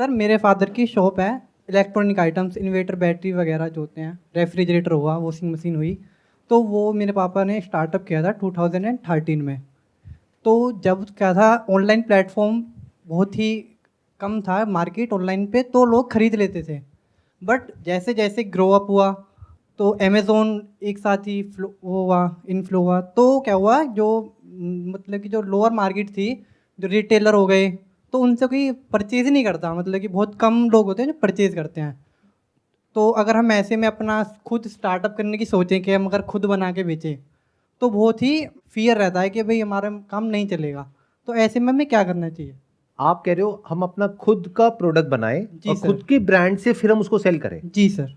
Sir मेरे father की shop है, इलेक्ट्रॉनिक आइटम्स, इन्वर्टर, बैटरी वगैरह जो होते हैं, रेफ्रिजरेटर हुआ, वॉशिंग मशीन हुई। तो वो मेरे पापा ने स्टार्टअप किया था 2013 में। तो जब क्या था, ऑनलाइन प्लेटफॉर्म बहुत ही कम था, मार्केट ऑनलाइन पे तो लोग खरीद लेते थे। बट जैसे जैसे ग्रो अप हुआ तो अमेज़ोन एक साथ ही वो हुआ, इनफ्लो हुआ। तो क्या हुआ, जो मतलब कि जो लोअर मार्केट थी, जो रिटेलर हो गए, तो उनसे कोई परचेज नहीं करता, मतलब कि बहुत कम लोग होते हैं जो परचेज करते हैं। तो अगर हम ऐसे में अपना खुद स्टार्टअप करने की सोचें कि हम अगर खुद बना के बेचें, तो बहुत ही फियर रहता है कि भाई हमारा काम नहीं चलेगा। तो ऐसे में हमें क्या करना चाहिए? आप कह रहे हो हम अपना खुद का प्रोडक्ट बनाएं जी और सर। खुद के ब्रांड से फिर हम उसको सेल करें। जी सर।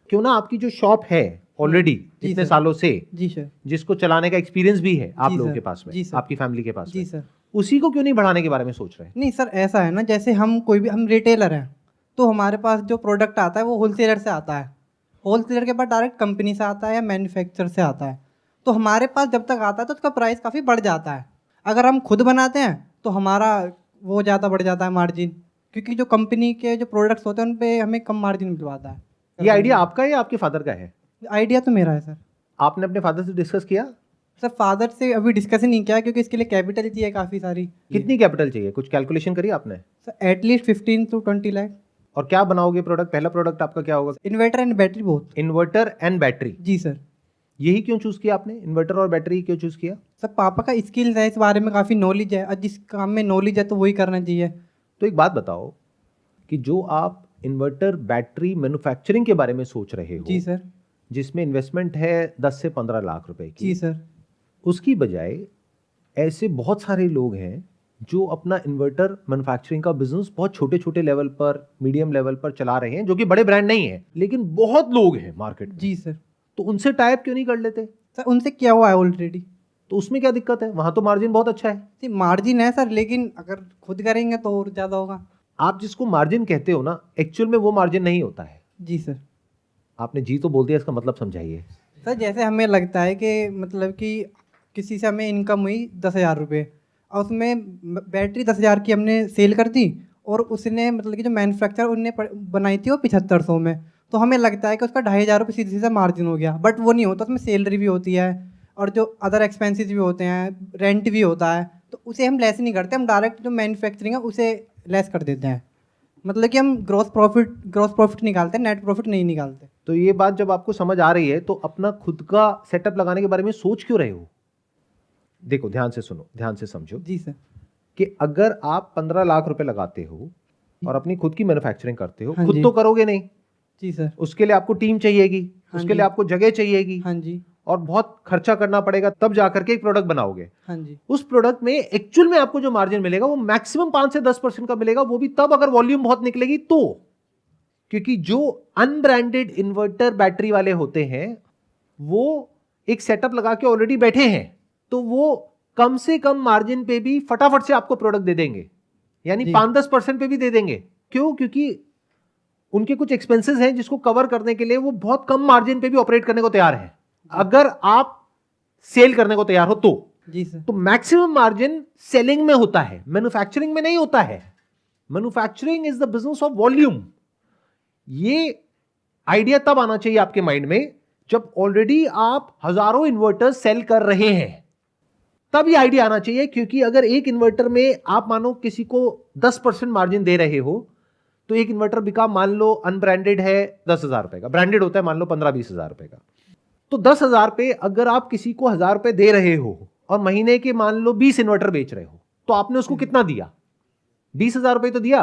क्यों ना आपकी जो शॉप है ऑलरेडी जी इतने सर। सालों से, जी सर। जिसको चलाने का एक्सपीरियंस भी है आप जी लोगों सर। के पास में, जी सर। आपकी फैमिली के पास जी में, सर। उसी को क्यों नहीं बढ़ाने के बारे में सोच रहे हैं? नहीं सर, ऐसा है ना, जैसे हम कोई भी, हम रिटेलर हैं, तो हमारे पास जो प्रोडक्ट आता है वो होलसेलर से आता है। होलसेलर के बाद डायरेक्ट कंपनी से आता है या मैन्युफैक्चर से आता है। तो हमारे पास जब तक आता है तो उसका प्राइस काफ़ी बढ़ जाता है। अगर हम खुद बनाते हैं तो हमारा वो ज़्यादा बढ़ जाता है मार्जिन, क्योंकि जो कंपनी के जो प्रोडक्ट्स होते हैं उन पे हमें कम मार्जिन मिल पाता है। ये आइडिया आपका है या आपके फादर का है? आइडिया तो मेरा है सर। आपने अपने फादर से डिस्कस किया? सर फादर से अभी डिस्कस नहीं किया, क्योंकि इसके लिए कैपिटल चाहिए काफ़ी सारी। कितनी कैपिटल चाहिए, कुछ कैलकुलेशन करी आपने? Sir at least 15 to 20 lakh. और क्या बनाओगे प्रोडक्ट? पहला प्रोडक्ट आपका क्या होगा? Inverter and battery both. Inverter and battery. जी सर। यही क्यों चूज किया आपने, इन्वर्टर और बैटरी क्यों चूज किया? सर पापा का स्किल्स है, इस बारे में काफ़ी नॉलेज है, और जिस काम में नॉलेज है तो वही करना चाहिए। तो एक बात बताओ कि जो आप इन्वर्टर बैटरी मैन्युफैक्चरिंग के बारे में सोच रहे हो, जी सर। जिसमें इन्वेस्टमेंट है 10 से 15 लाख रुपए की, जी सर। उसकी बजाय ऐसे बहुत सारे लोग हैं जो अपना इन्वर्टर मैन्युफैक्चरिंग का बिजनेस बहुत छोटे छोटे लेवल पर, मीडियम लेवल पर चला रहे हैं, जो कि बड़े ब्रांड नहीं है लेकिन बहुत लोग हैं मार्केट में। जी सर। तो उनसे टाइप क्यों नहीं कर लेते? सर उनसे क्या हुआ है ऑलरेडी। तो उसमें क्या दिक्कत है? वहां तो मार्जिन बहुत अच्छा है। जी मार्जिन है सर, लेकिन अगर खुद करेंगे तो और ज़्यादा होगा। आप जिसको मार्जिन कहते हो ना, एक्चुअल में वो मार्जिन नहीं होता है। जी सर। आपने जी तो बोल दिया, इसका मतलब समझाइए। सर जैसे हमें लगता है कि मतलब कि किसी से हमें इनकम हुई 10,000 रुपये, और उसमें बैटरी 10,000 की हमने सेल कर दी, और उसने मतलब कि जो मैन्युफैक्चर उनने बनाई थी वो 7500 में। तो हमें लगता है कि उसका 2,500 रुपये सीधे सीधा मार्जिन हो गया, बट वो नहीं होता। उसमें सैलरी भी होती है और जो अदर एक्सपेंसेस भी होते हैं, रेंट भी होता है, तो उसे हम लेस नहीं करते, हम डायरेक्ट जो मैन्युफैक्चरिंग है उसे लेस कर देते हैं। मतलब कि हम ग्रॉस प्रॉफिट निकालते हैं, नेट प्रॉफिट नहीं निकालते। तो ये बात जब आपको समझ आ रही है तो अपना खुद का सेटअप लगाने के बारे में सोच क्यों रहे हो? देखो, ध्यान से सुनो, ध्यान से समझो जी सर। कि अगर आप 15 लाख रुपए लगाते हो और अपनी खुद की मैन्युफैक्चरिंग करते हो, हाँ खुद जी। तो करोगे नहीं। जी सर। उसके लिए आपको टीम चाहिएगी, हाँ उसके जी। लिए आपको जगह चाहिएगी, हाँ जी। और बहुत खर्चा करना पड़ेगा, तब जाकर के एक प्रोडक्ट बनाओगे। हाँ जी। उस प्रोडक्ट में एक्चुअल में आपको जो मार्जिन मिलेगा वो मैक्सिमम 5 से 10% का मिलेगा, वो भी तब अगर वॉल्यूम बहुत निकलेगी तो। क्योंकि जो अनब्रांडेड इन्वर्टर बैटरी वाले होते हैं वो एक सेटअप लगा के ऑलरेडी बैठे हैं, तो वो कम से कम मार्जिन पे भी फटाफट से आपको प्रोडक्ट दे देंगे, यानी 5-10% पे भी दे देंगे। क्यों? क्योंकि उनके कुछ एक्सपेंसेस हैं जिसको कवर करने के लिए वो बहुत कम मार्जिन पे भी ऑपरेट करने को तैयार है, अगर आप सेल करने को तैयार हो तो। जी सर। तो मैक्सिमम मार्जिन सेलिंग में होता है, मैन्युफैक्चरिंग में नहीं होता है। Manufacturing is the business of volume. ये आइडिया तब आना चाहिए आपके माइंड में जब ऑलरेडी आप हजारों इन्वर्टर्स सेल कर रहे हैं, तब ये आइडिया आना चाहिए। क्योंकि अगर एक इन्वर्टर में आप मानो किसी को 10% मार्जिन दे रहे हो, तो एक इन्वर्टर बिका, मान लो अनब्रांडेड है 10,000 रुपए का, ब्रांडेड होता है मान लो 15-20 हजार रुपए का। तो 10,000 पे अगर आप किसी को 1,000 रुपए दे रहे हो और महीने के मान लो 20 इन्वर्टर बेच रहे हो, तो आपने उसको कितना दिया? 20,000 रुपए तो दिया।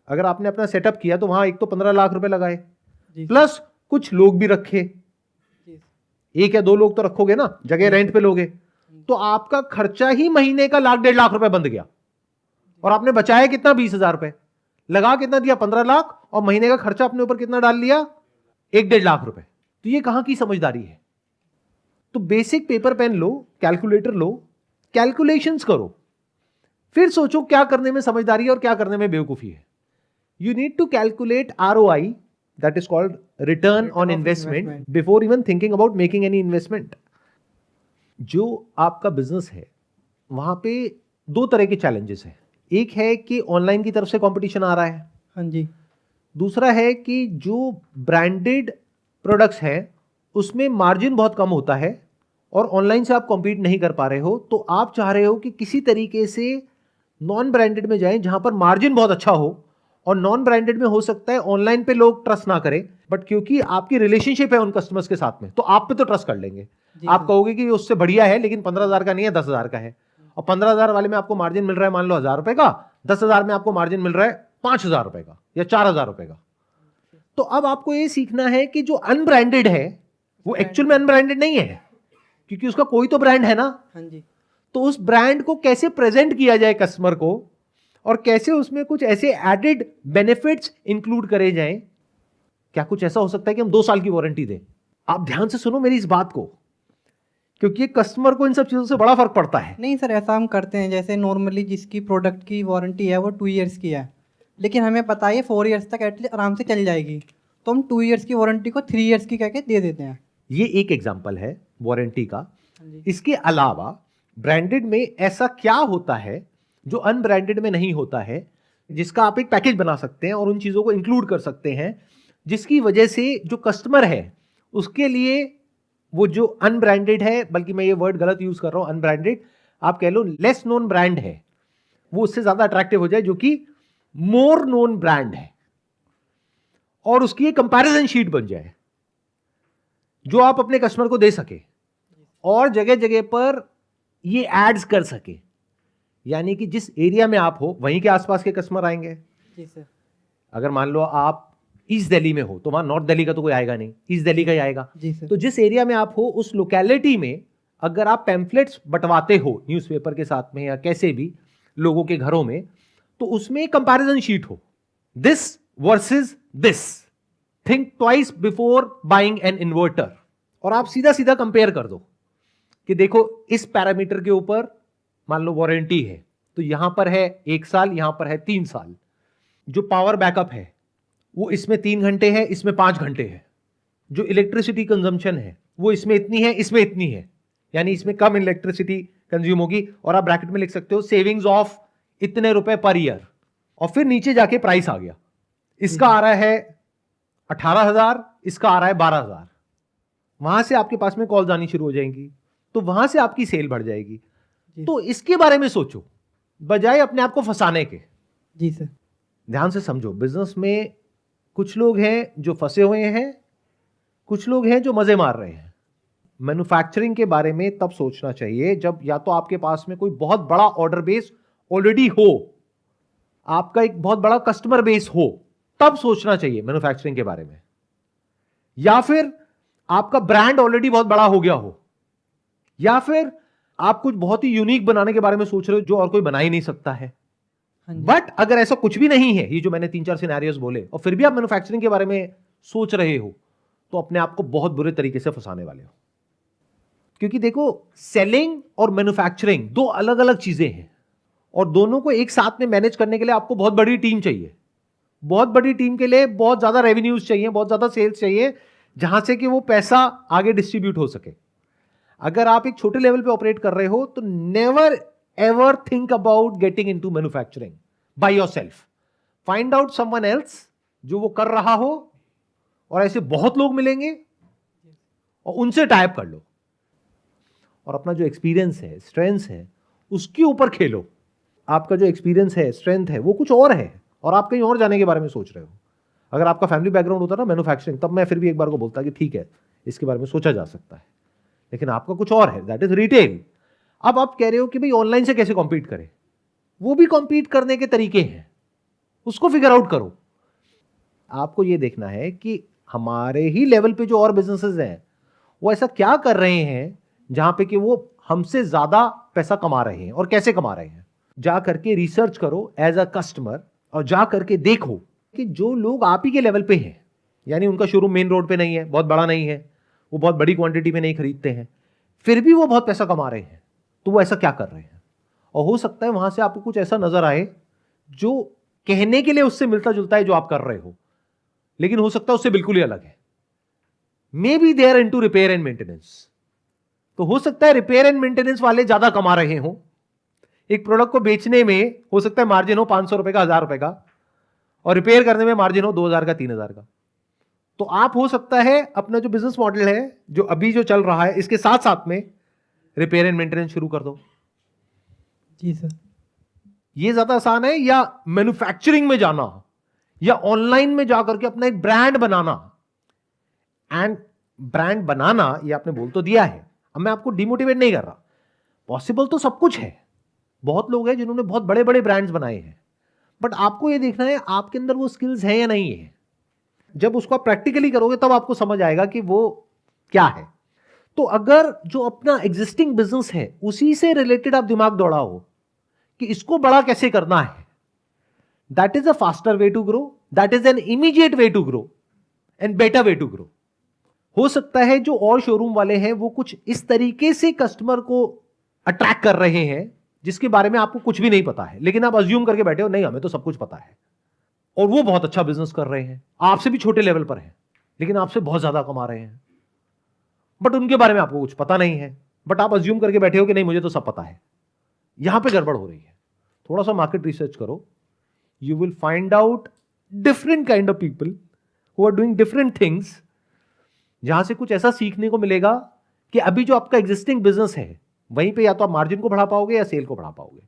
अगर आपने अपना सेटअप किया तो वहां एक तो 15 लाख रुपए लगाए, प्लस कुछ लोग भी रखे, 1 या 2 लोग तो रखोगे ना, जगह रेंट पे लोगे, तो आपका खर्चा ही महीने का 1,00,000-1,50,000 रुपए बंद गया। और आपने बचाया कितना? 20,000 रुपए। लगा कितना दिया? 15 लाख। और महीने का खर्चा अपने ऊपर कितना डाल लिया? 1-1.5 लाख रुपए। तो ये कहां की समझदारी है? तो बेसिक पेपर पेन लो, कैलकुलेटर लो, कैलकुलेशंस करो, फिर सोचो क्या करने में समझदारी है और क्या करने में बेवकूफी है। You need to calculate ROI, that is called return on investment, before even thinking about making any investment. जो आपका बिजनेस है वहां पे 2 तरह के चैलेंजेस हैं। एक है कि ऑनलाइन की तरफ से कंपटीशन आ रहा है, हाँ जी, दूसरा है कि जो ब्रांडेड प्रोडक्ट्स हैं उसमें मार्जिन बहुत कम होता है और ऑनलाइन से आप कॉम्पीट नहीं कर पा रहे हो, तो आप चाह रहे हो कि किसी तरीके से नॉन ब्रांडेड में जाएं जहां पर मार्जिन बहुत अच्छा हो, और नॉन ब्रांडेड में हो सकता है ऑनलाइन पे लोग ट्रस्ट ना करें, बट क्योंकि आपकी रिलेशनशिप है उन कस्टमर्स के साथ में तो आप पे तो ट्रस्ट कर लेंगे। जी आप सर। कहोगे कि ये उससे बढ़िया है लेकिन 15,000 का नहीं है, 10,000 का है, और 15,000 वाले में आपको मार्जिन मिल रहा है मान लो 1,000 रुपए का, 10,000 में आपको मार्जिन मिल रहा है 5,000 रुपए का या 4,000 रुपए का। तो अब आपको ये सीखना है कि जो अनब्रांडेड है वो एक्चुअल में अनब्रांडेड नहीं है, क्योंकि उसका कोई तो ब्रांड है ना। हाँ जी, तो उस ब्रांड को कैसे प्रेजेंट किया जाए कस्टमर को, और कैसे उसमें कुछ ऐसे एडेड बेनिफिट्स इंक्लूड करे जाएं। क्या कुछ ऐसा हो सकता है कि हम 2 साल की वारंटी दें? आप ध्यान से सुनो मेरी इस बात को, क्योंकि कस्टमर को इन सब चीजों से बड़ा फर्क पड़ता है। नहीं सर, ऐसा हम करते हैं जैसे नॉर्मली जिसकी प्रोडक्ट की वारंटी है वो 2 इयर्स की है, लेकिन हमें पता है 4 इयर्स तक एटलीस्ट आराम से चल जाएगी, तो हम 2 इयर्स की वारंटी को 3 इयर्स की कह के दे देते हैं। ये एक एग्जाम्पल है वारंटी का। हाँ जी, इसके अलावा ब्रांडेड में ऐसा क्या होता है जो अनब्रांडेड में नहीं होता है, जिसका आप एक पैकेज बना सकते हैं और उन चीजों को इंक्लूड कर सकते हैं, जिसकी वजह से जो कस्टमर है उसके लिए वो जो अनब्रांडेड है, बल्कि मैं ये वर्ड गलत यूज कर रहा हूं, अनब्रांडेड आप कह लो लेस नोन ब्रांड है, वो उससे ज्यादा अट्रैक्टिव हो जाए जो कि मोर नोन ब्रांड है, और उसकी एक कंपैरिजन शीट बन जाए जो आप अपने कस्टमर को दे सके और जगह जगह पर ये एड्स कर सके। यानी कि जिस एरिया में आप हो वहीं के आसपास के कस्टमर आएंगे। जी सर। अगर मान लो आप ईस्ट दिल्ली में हो तो वहां नॉर्थ दिल्ली का तो कोई आएगा नहीं, ईस्ट दिल्ली का ही आएगा। जी सर। तो जिस एरिया में आप हो उस लोकेलिटी में अगर आप पैम्फलेट्स बंटवाते हो न्यूज़पेपर के साथ में या कैसे भी लोगों के घरों में, तो उसमें कंपैरिजन शीट हो, this versus this, think twice before buying an inverter, और आप सीधा सीधा कंपेयर कर दो कि देखो इस पैरामीटर के ऊपर मान लो वारंटी है तो यहां पर है 1 साल, यहां पर है 3 साल, जो पावर बैकअप है वो इसमें 3 घंटे है, इसमें 5 घंटे है, जो इलेक्ट्रिसिटी कंजम्पशन है वो इसमें इतनी है, इसमें इतनी है, यानी इसमें कम इलेक्ट्रिसिटी कंज्यूम होगी, और आप ब्रैकेट में लिख सकते हो सेविंग्स ऑफ इतने रुपए पर ईयर, और फिर नीचे जाके प्राइस आ गया, इसका आ रहा है 18,000, इसका आ रहा है 12,000। वहां से आपके पास में कॉल आनी शुरू हो जाएंगी, तो वहां से आपकी सेल बढ़ जाएगी। तो इसके बारे में सोचो बजाय अपने आप को फंसाने के। जी सर। ध्यान से समझो, बिजनेस में कुछ लोग हैं जो फंसे हुए हैं, कुछ लोग हैं जो मजे मार रहे हैं। मैन्युफैक्चरिंग के बारे में तब सोचना चाहिए जब या तो आपके पास में कोई बहुत बड़ा ऑर्डर बेस ऑलरेडी हो, आपका एक बहुत बड़ा कस्टमर बेस हो, तब सोचना चाहिए मैन्युफैक्चरिंग के बारे में, या फिर आपका ब्रांड ऑलरेडी बहुत बड़ा हो गया हो, या फिर आप कुछ बहुत ही यूनिक बनाने के बारे में सोच रहे हो जो और कोई बना ही नहीं सकता है। हाँ जी। बट अगर ऐसा कुछ भी नहीं है, ये जो मैंने 3-4 सिनेरियोस बोले, और फिर भी आप मैन्युफैक्चरिंग के बारे में सोच रहे हो, तो अपने आप को बहुत बुरे तरीके से फंसाने वाले हो। क्योंकि देखो, सेलिंग और मैन्युफैक्चरिंग 2 अलग अलग चीजें हैं, और दोनों को एक साथ में मैनेज करने के लिए आपको बहुत बड़ी टीम चाहिए। बहुत बड़ी टीम के लिए बहुत ज्यादा रेवेन्यूज चाहिए, बहुत ज्यादा सेल्स चाहिए, जहां से कि वो पैसा आगे डिस्ट्रीब्यूट हो सके। अगर आप एक छोटे लेवल पे ऑपरेट कर रहे हो तो never ever think about getting into manufacturing by yourself. Find out someone else जो वो कर रहा हो, और ऐसे बहुत लोग मिलेंगे, और उनसे टाइप कर लो, और अपना जो एक्सपीरियंस है, स्ट्रेंथ है, उसके ऊपर खेलो। आपका जो एक्सपीरियंस है, स्ट्रेंथ है, वो कुछ और है, और आप कहीं और जाने के बारे में सोच रहे हो। अगर आपका फैमिली बैकग्राउंड होता ना मैन्युफैक्चरिंग, तब मैं फिर भी एक बार को बोलता कि ठीक है, इसके बारे में सोचा जा सकता है, लेकिन आपका कुछ और है, दैट इज रिटेल। अब आप कह रहे हो कि भाई ऑनलाइन से कैसे कॉम्पीट करें, वो भी कॉम्पीट करने के तरीके हैं, उसको फिगर आउट करो। आपको यह देखना है कि हमारे ही लेवल पे जो और बिजनेसेस हैं वो ऐसा क्या कर रहे हैं जहां पे कि वो हमसे ज्यादा पैसा कमा रहे हैं, और कैसे कमा रहे हैं। जा करके रिसर्च करो एज अ कस्टमर, और जा करके देखो कि जो लोग आप ही के लेवल पे हैं, यानी उनका शोरूम मेन रोड पे नहीं है, बहुत बड़ा नहीं है, वो बहुत बड़ी क्वांटिटी में नहीं खरीदते हैं, फिर भी वो बहुत पैसा कमा रहे हैं, तो वो ऐसा क्या कर रहे हैं। और हो सकता है वहां से आपको कुछ ऐसा नजर आए जो कहने के लिए उससे मिलता जुलता है जो आप कर रहे हो, लेकिन हो सकता है उससे बिल्कुल ही अलग है। Maybe they are into repair and maintenance, तो हो सकता है रिपेयर एंड मेंटेनेंस वाले ज्यादा कमा रहे हो, एक प्रोडक्ट को बेचने में हो सकता है मार्जिन हो 500 रुपए का, 1000 रुपए का, और रिपेयर करने में मार्जिन हो 2000 का, 3000 का। तो आप हो सकता है अपना जो बिजनेस मॉडल है जो अभी जो चल रहा है इसके साथ साथ में रिपेयर एंड मेंटेनेंस शुरू कर दो। जी सर। ये ज्यादा आसान है, या मैन्युफैक्चरिंग में जाना, या ऑनलाइन में जाकर के अपना एक ब्रांड बनाना? एंड ब्रांड बनाना ये आपने बोल तो दिया है, अब मैं आपको डिमोटिवेट नहीं कर रहा, पॉसिबल तो सब कुछ है। बहुत लोग हैं जिन्होंने बहुत बड़े बड़े ब्रांड्स बनाए हैं, बट आपको ये देखना है आपके अंदर वो स्किल्स है या नहीं है। जब उसको आप प्रैक्टिकली करोगे तब आपको समझ आएगा कि वो क्या है। तो अगर जो अपना एग्जिस्टिंग बिजनेस है उसी से रिलेटेड आप दिमाग दौड़ाओ कि इसको बड़ा कैसे करना है, that is a faster way to grow, that is an immediate way to grow and better way to grow. हो सकता है जो और शोरूम वाले हैं वो कुछ इस तरीके से कस्टमर को अट्रैक्ट कर रहे हैं जिसके बारे में आपको कुछ भी नहीं पता है, लेकिन आप अज्यूम करके बैठे हो नहीं हमें तो सब कुछ पता है, और वो बहुत अच्छा बिजनेस कर रहे हैं, आपसे भी छोटे लेवल पर है लेकिन आपसे बहुत ज्यादा कमा रहे हैं, बट उनके बारे में आपको कुछ पता नहीं है, बट आप अज्यूम करके बैठे हो कि नहीं मुझे तो सब पता है। यहां पे गड़बड़ हो रही है। थोड़ा सा मार्केट रिसर्च करो, you will find out different kind of people who are doing different things, जहां से कुछ ऐसा सीखने को मिलेगा कि अभी जो आपका एग्जिस्टिंग बिजनेस है वहीं पे या तो आप मार्जिन को बढ़ा पाओगे या सेल को बढ़ा पाओगे।